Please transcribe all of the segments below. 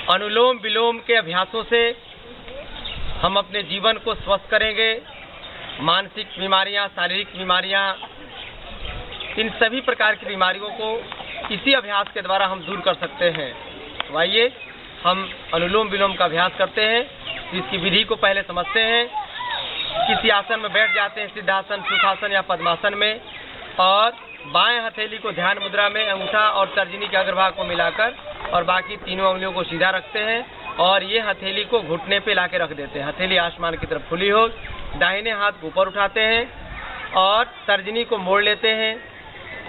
अनुलोम विलोम के अभ्यासों से हम अपने जीवन को स्वस्थ करेंगे। मानसिक बीमारियां, शारीरिक बीमारियां, इन सभी प्रकार की बीमारियों को इसी अभ्यास के द्वारा हम दूर कर सकते हैं। तो आइए हम अनुलोम विलोम का अभ्यास करते हैं। इसकी विधि को पहले समझते हैं। किसी आसन में बैठ जाते हैं, सिद्धासन, सुखासन या पद्मासन में, और बाएं हथेली को ध्यान मुद्रा में अंगूठा और तर्जनी के अग्रभाग को मिलाकर और बाकी तीनों उंगलियों को सीधा रखते हैं और ये हथेली को घुटने पे लाके रख देते हैं। हथेली आसमान की तरफ खुली हो, दाहिने हाथ को ऊपर उठाते हैं और तर्जनी को मोड़ लेते हैं।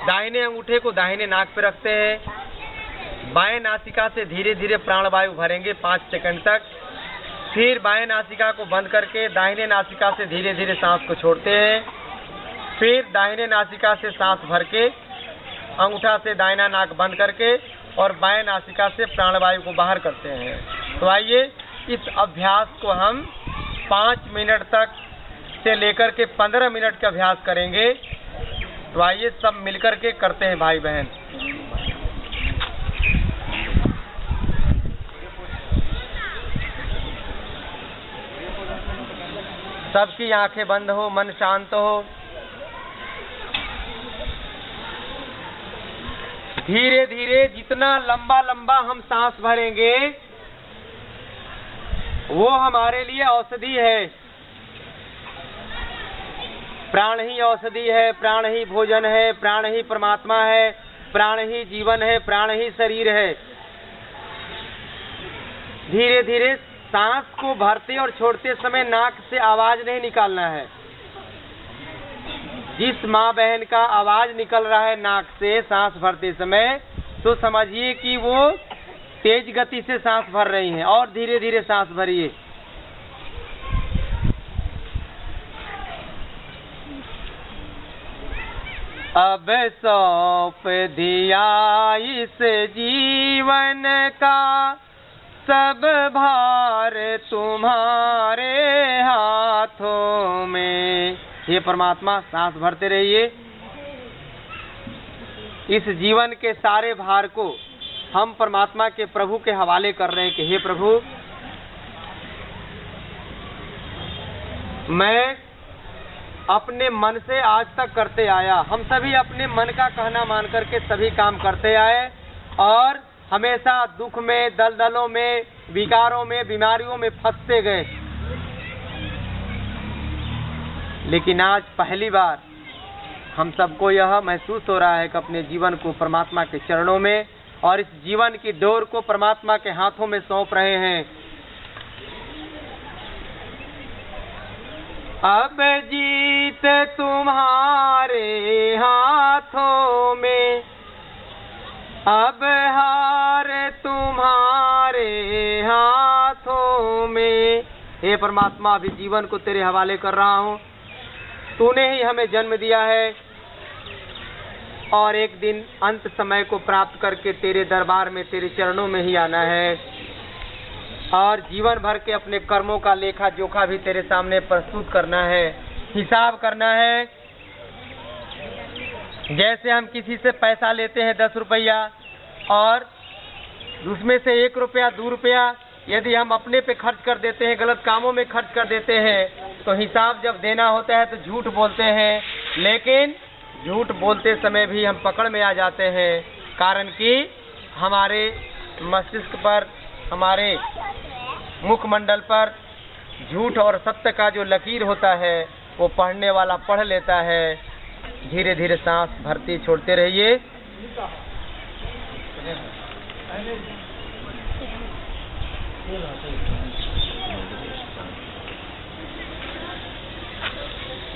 दाहिने अंगूठे को दाहिने नाक पे रखते हैं। बाएं नासिका से धीरे धीरे प्राणवायु भरेंगे 5 सेकंड तक। फिर बाएं नासिका को बंद करके दाहिने नासिका से धीरे धीरे सांस को छोड़ते हैं। फिर दाहिने नासिका से सांस भर के अंगूठा से दाहिना नाक बंद करके और बाएं नासिका से प्राणवायु को बाहर करते हैं। तो आइए इस अभ्यास को हम 5 मिनट तक से लेकर के 15 मिनट का अभ्यास करेंगे। तो आइए सब मिलकर के करते हैं भाई बहन। सबकी आंखें बंद हो, मन शांत हो। धीरे धीरे जितना लंबा लंबा हम सांस भरेंगे वो हमारे लिए औषधि है। प्राण ही औषधि है, प्राण ही भोजन है, प्राण ही परमात्मा है, प्राण ही जीवन है, प्राण ही शरीर है। धीरे धीरे सांस को भरते और छोड़ते समय नाक से आवाज नहीं निकालना है। जिस माँ बहन का आवाज निकल रहा है नाक से सांस भरते समय, तो समझिए कि वो तेज गति से सांस भर रही हैं। और धीरे धीरे सांस भरिए। अब सौंप दिया इस जीवन का सब भार तुम्हारे हाथों में। ये परमात्मा, सांस भरते रहिए। इस जीवन के सारे भार को हम परमात्मा के प्रभु के हवाले कर रहे हैं कि हे प्रभु, मैं अपने मन से आज तक करते आया। हम सभी अपने मन का कहना मान करके सभी काम करते आए और हमेशा दुख में, दलदलों में, विकारों में, बीमारियों में फंसते गए। लेकिन आज पहली बार हम सबको यह महसूस हो रहा है कि अपने जीवन को परमात्मा के चरणों में और इस जीवन की डोर को परमात्मा के हाथों में सौंप रहे हैं। अब जीत तुम्हारे हाथों में, अब हार तुम्हारे हाथों में। हे परमात्मा, अभी जीवन को तेरे हवाले कर रहा हूँ। तूने ही हमें जन्म दिया है और एक दिन अंत समय को प्राप्त करके तेरे दरबार में, तेरे चरणों में ही आना है और जीवन भर के अपने कर्मों का लेखा जोखा भी तेरे सामने प्रस्तुत करना है, हिसाब करना है। जैसे हम किसी से पैसा लेते हैं 10 रुपया और उसमें से 1 रुपया 2 रुपया यदि हम अपने पे खर्च कर देते हैं, गलत कामों में खर्च कर देते हैं, तो हिसाब जब देना होता है तो झूठ बोलते हैं। लेकिन झूठ बोलते समय भी हम पकड़ में आ जाते हैं, कारण कि हमारे मस्तिष्क पर, हमारे मुखमंडल पर झूठ और सत्य का जो लकीर होता है वो पढ़ने वाला पढ़ लेता है। धीरे धीरे सांस भरते छोड़ते रहिए।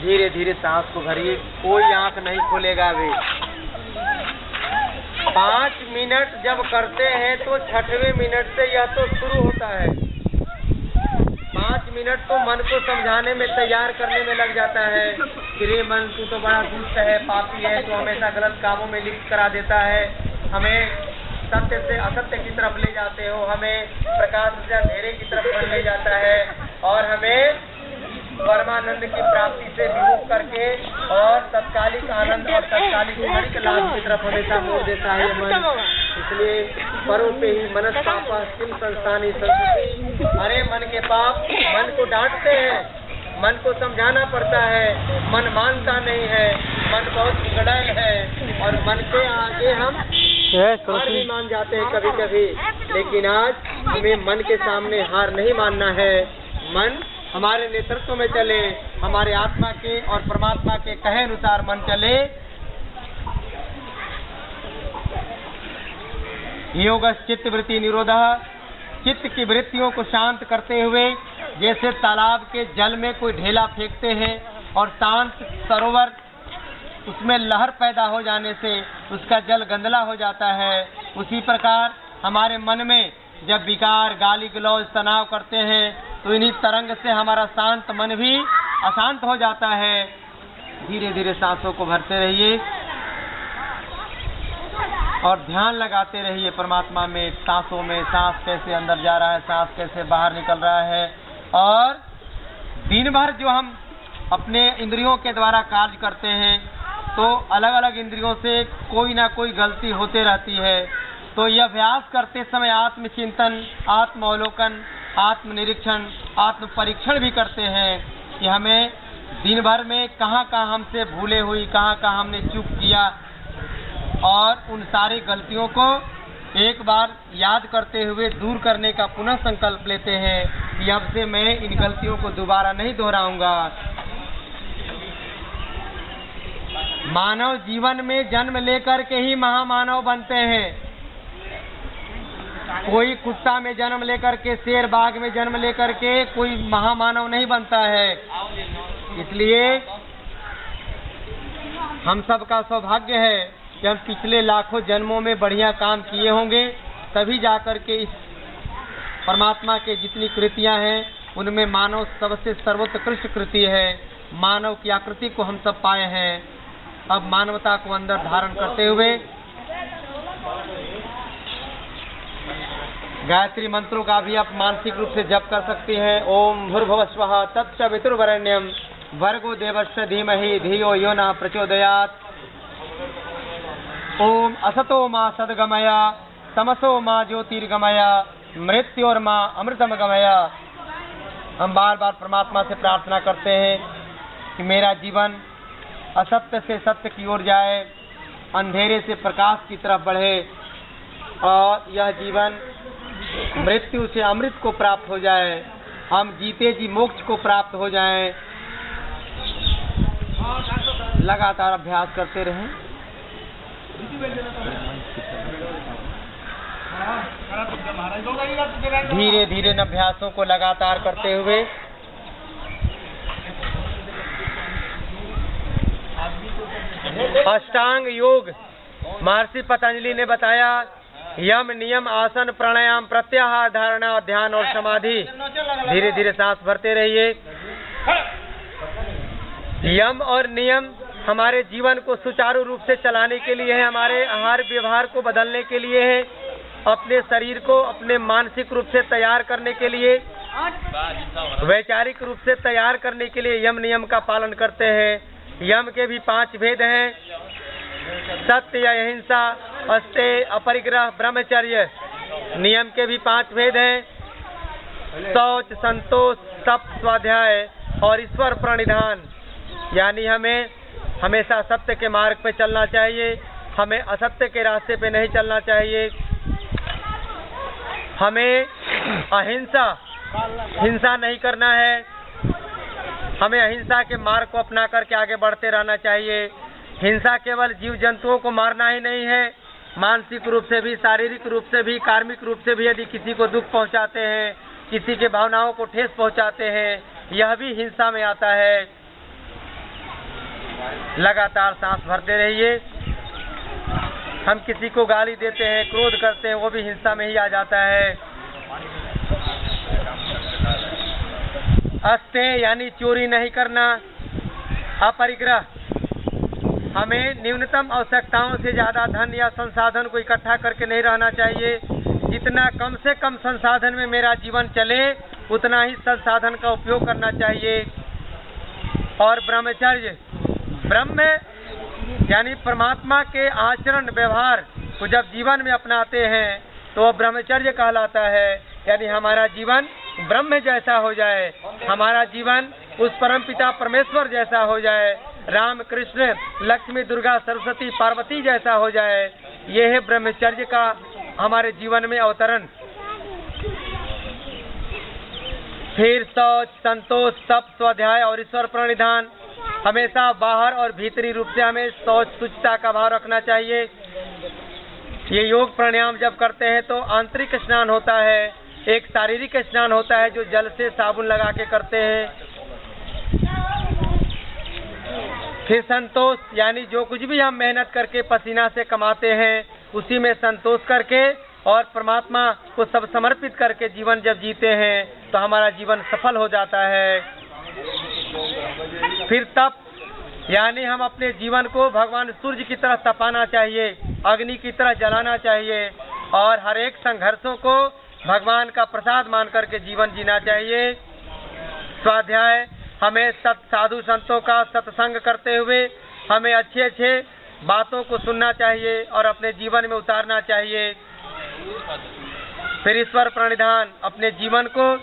धीरे धीरे सांस को भरिए। कोई आंख नहीं खोलेगा अभी। 5 मिनट जब करते हैं तो 6वें मिनट से यह तो शुरू होता है। 5 मिनट तो मन को समझाने में, तैयार करने में लग जाता है कि रे मन, तू तो बड़ा दुष्ट है, पापी है, तो हमेशा गलत कामों में लिप्त करा देता है, हमें सत्य से असत्य की तरफ ले जाते हो, हमें प्रकाश से अंधेरे की तरफ ले जाता है और हमें परमानंद की प्राप्ति से विमुख करके और तत्कालिक आनंद और तत्कालिक क्षणिक लाभ की तरफ हमेशा मोड़ देता है। इसलिए परों पे ही मनस पापा किम संस्थानी संस्कृति। अरे मन के पाप मन को डांटते हैं, मन को समझाना पड़ता है, मन मानता नहीं है, मन बहुत बिगड़ैल है और मन के आगे हम हार भी मान जाते हैं कभी कभी। लेकिन आज हमें मन के सामने हार नहीं मानना है। मन हमारे नेतृत्व में चले, हमारे आत्मा के और परमात्मा के कहे अनुसार मन चले। योग चित्त वृत्ति निरोधः, चित्त की वृत्तियों को शांत करते हुए, जैसे तालाब के जल में कोई ढेला फेंकते हैं और शांत सरोवर उसमें लहर पैदा हो जाने से उसका जल गंदला हो जाता है, उसी प्रकार हमारे मन में जब विकार गाली गलौज तनाव करते हैं तो इन्हीं तरंग से हमारा शांत मन भी अशांत हो जाता है। धीरे धीरे सांसों को भरते रहिए और ध्यान लगाते रहिए परमात्मा में, सांसों में। सांस कैसे अंदर जा रहा है, सांस कैसे बाहर निकल रहा है। और दिन भर जो हम अपने इंद्रियों के द्वारा कार्य करते हैं तो अलग अलग इंद्रियों से कोई ना कोई गलती होते रहती है। तो यह अभ्यास करते समय आत्मचिंतन, आत्मावलोकन, आत्मनिरीक्षण, आत्म परीक्षण भी करते हैं कि हमें दिन भर में कहाँ कहाँ हमसे भूले हुई, कहाँ कहाँ हमने चूक किया, और उन सारी गलतियों को एक बार याद करते हुए दूर करने का पुनः संकल्प लेते हैं कि अब से मैं इन गलतियों को दोबारा नहीं दोहराऊंगा। मानव जीवन में जन्म लेकर के ही महामानव बनते हैं। कोई कुत्ता में जन्म लेकर के, शेर बाघ में जन्म लेकर के कोई महामानव नहीं बनता है। इसलिए हम सबका सौभाग्य है कि हम पिछले लाखों जन्मों में बढ़िया काम किए होंगे, तभी जाकर के इस परमात्मा के जितनी कृतियां हैं उनमें मानव सबसे सर्वोत्कृष्ट कृति है। मानव की आकृति को हम सब पाए हैं। अब मानवता को अंदर धारण करते हुए गायत्री मंत्रों का भी आप मानसिक रूप से जप कर सकते हैं। ओम भूर्भुवः स्वः तत्सवितुर्वरेण्यं भर्गो देवस्य धीमहि धियो यो नः प्रचोदयात्। ओम असतो मा सद्गमय तमसो मा ज्योतिर्गमय मृत्योर्मा अमृतम गमय। हम बार बार परमात्मा से प्रार्थना करते हैं कि मेरा जीवन असत्य से सत्य की ओर जाए, अंधेरे से प्रकाश की तरफ बढ़े और यह जीवन मृत्यु से अमृत को प्राप्त हो जाए, हम जीते जी मोक्ष को प्राप्त हो जाएं। लगातार अभ्यास करते रहें। धीरे धीरे इन अभ्यासों को लगातार करते हुए अष्टांग योग महर्षि पतंजलि ने बताया, यम नियम आसन प्राणायाम प्रत्याहार धारणा ध्यान और समाधि। धीरे धीरे सांस भरते रहिए। यम और नियम हमारे जीवन को सुचारू रूप से चलाने के लिए है, हमारे आहार व्यवहार को बदलने के लिए है, अपने शरीर को अपने मानसिक रूप से तैयार करने के लिए, वैचारिक रूप से तैयार करने के लिए यम नियम का पालन करते हैं। यम के भी 5 भेद हैं, सत्य, अहिंसा, अस्तेय, अपरिग्रह, ब्रह्मचर्य। नियम के भी 5 भेद हैं, शौच, संतोष, तप, स्वाध्याय और ईश्वर प्रणिधान। यानी हमें हमेशा सत्य के मार्ग पे चलना चाहिए, हमें असत्य के रास्ते पे नहीं चलना चाहिए। हमें हिंसा नहीं करना है, हमें अहिंसा के मार्ग को अपना करके आगे बढ़ते रहना चाहिए। हिंसा केवल जीव जंतुओं को मारना ही नहीं है, मानसिक रूप से भी, शारीरिक रूप से भी, कार्मिक रूप से भी यदि किसी को दुख पहुंचाते हैं, किसी के भावनाओं को ठेस पहुंचाते हैं, यह भी हिंसा में आता है। लगातार सांस भरते रहिए। हम किसी को गाली देते हैं, क्रोध करते हैं, वो भी हिंसा में ही आ जाता है। अस्तेय यानी चोरी नहीं करना। अपरिग्रह, हमें न्यूनतम आवश्यकताओं से ज़्यादा धन या संसाधन को इकट्ठा करके नहीं रहना चाहिए। जितना कम से कम संसाधन में मेरा जीवन चले उतना ही संसाधन का उपयोग करना चाहिए। और ब्रह्मचर्य, ब्रह्म यानी परमात्मा के आचरण व्यवहार को जब जीवन में अपनाते हैं तो वह ब्रह्मचर्य कहलाता है। यानी हमारा जीवन ब्रह्म जैसा हो जाए, हमारा जीवन उस परमपिता परमेश्वर जैसा हो जाए, राम कृष्ण लक्ष्मी दुर्गा सरस्वती पार्वती जैसा हो जाए। यह है ब्रह्मचर्य का हमारे जीवन में अवतरण। फिर शौच, संतोष, तप, स्वाध्याय और ईश्वर प्रणिधान। हमेशा बाहर और भीतरी रूप से हमें शौच शुचिता का भाव रखना चाहिए। ये योग प्राणायाम जब करते हैं तो आंतरिक स्नान होता है, एक शारीरिक स्नान होता है जो जल से साबुन लगा के करते हैं। फिर संतोष, यानी जो कुछ भी हम मेहनत करके पसीना से कमाते हैं उसी में संतोष करके और परमात्मा को सब समर्पित करके जीवन जब जीते हैं तो हमारा जीवन सफल हो जाता है। फिर तप, यानी हम अपने जीवन को भगवान सूर्य की तरह तपाना चाहिए, अग्नि की तरह जलाना चाहिए और हर एक संघर्षों को भगवान का प्रसाद मान करके जीवन जीना चाहिए। स्वाध्याय, हमें साधु संतों का सत्संग करते हुए हमें अच्छे अच्छे बातों को सुनना चाहिए और अपने जीवन में उतारना चाहिए। फिर ईश्वर प्रणिधान, अपने जीवन को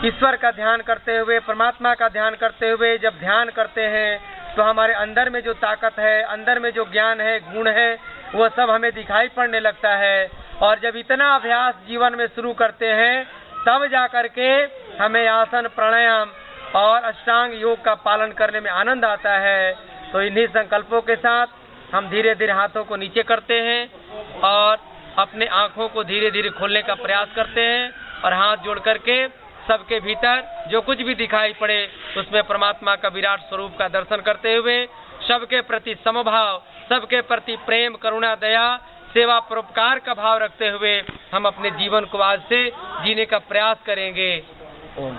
ईश्वर का ध्यान करते हुए, परमात्मा का ध्यान करते हुए जब ध्यान करते हैं तो हमारे अंदर में जो ताकत है, अंदर में जो ज्ञान है, गुण है, वो सब हमें दिखाई पड़ने लगता है। और जब इतना अभ्यास जीवन में शुरू करते हैं तब जा करके हमें आसन, प्राणायाम और अष्टांग योग का पालन करने में आनंद आता है। तो इन्हीं संकल्पों के साथ हम धीरे धीरे हाथों को नीचे करते हैं और अपने आँखों को धीरे धीरे खोलने का प्रयास करते हैं और हाथ जोड़ करके सबके भीतर जो कुछ भी दिखाई पड़े उसमें परमात्मा का विराट स्वरूप का दर्शन करते हुए सबके प्रति समभाव, सबके प्रति प्रेम, करुणा, दया, सेवा, परोपकार का भाव रखते हुए हम अपने जीवन को आज से जीने का प्रयास करेंगे। ओम।